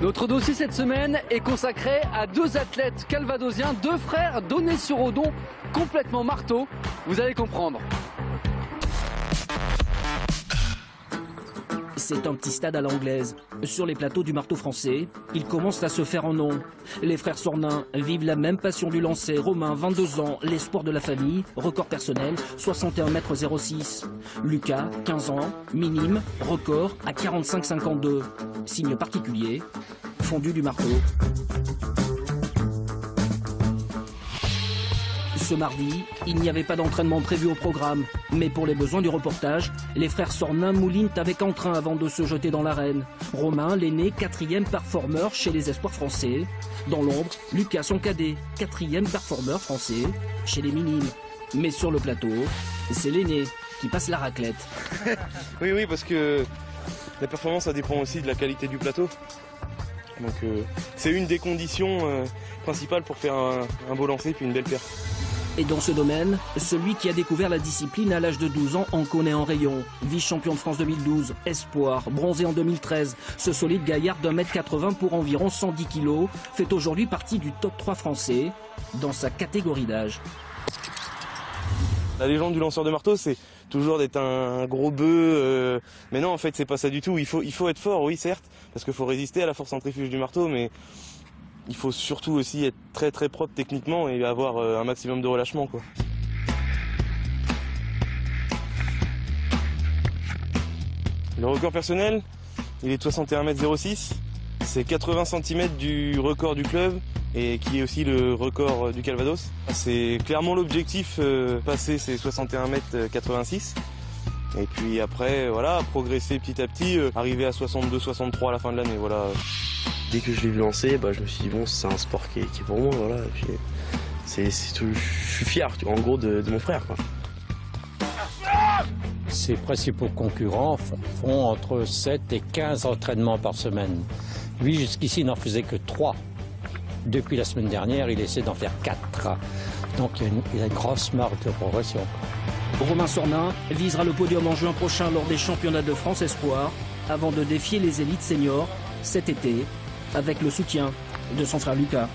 Notre dossier cette semaine est consacré à deux athlètes calvadosiens, deux frères Donnet-sur-Odon, complètement marteaux. Vous allez comprendre. C'est un petit stade à l'anglaise. Sur les plateaux du marteau français, ils commencent à se faire un nom. Les frères Sornin vivent la même passion du lancer. Romain, 22 ans, l'espoir de la famille, record personnel, 61,06 m. Lucas, 15 ans, minime, record à 45,52. Signe particulier, fondu du marteau. Ce mardi, il n'y avait pas d'entraînement prévu au programme. Mais pour les besoins du reportage, les frères Sornin moulinent avec entrain avant de se jeter dans l'arène. Romain, l'aîné, 4e performeur chez les espoirs français. Dans l'ombre, Lucas, son cadet, 4e performeur français chez les minimes. Mais sur le plateau, c'est l'aîné qui passe la raclette. Oui, parce que la performance, ça dépend aussi de la qualité du plateau. Donc c'est une des conditions principales pour faire un beau lancer puis une belle paire. Et dans ce domaine, celui qui a découvert la discipline à l'âge de 12 ans en connaît en rayon. Vice-champion de France 2012, espoir, bronzé en 2013. Ce solide gaillard d'1,80 m pour environ 110 kg fait aujourd'hui partie du top 3 français dans sa catégorie d'âge. La légende du lanceur de marteau, c'est toujours d'être un gros bœuf. Mais non, en fait, c'est pas ça du tout. Il faut être fort, oui, certes, parce qu'il faut résister à la force centrifuge du marteau, mais il faut surtout aussi être très très propre techniquement et avoir un maximum de relâchement, quoi. Le record personnel, il est de 61,06 m. C'est 80 cm du record du club et qui est aussi le record du Calvados. C'est clairement l'objectif, passer ces 61,86 m. Et puis après, voilà, progresser petit à petit, arriver à 62-63 à la fin de l'année, voilà. Dès que je l'ai vu lancer, je me suis dit bon, c'est un sport qui est pour moi, voilà. Et puis, je suis fier, en gros, de mon frère, quoi. Ses principaux concurrents font entre 7 et 15 entraînements par semaine. Lui, jusqu'ici, n'en faisait que 3. Depuis la semaine dernière, il essaie d'en faire 4. Donc il y a une grosse marge de progression. Romain Sornin visera le podium en juin prochain lors des championnats de France Espoir, avant de défier les élites seniors cet été, avec le soutien de son frère Lucas.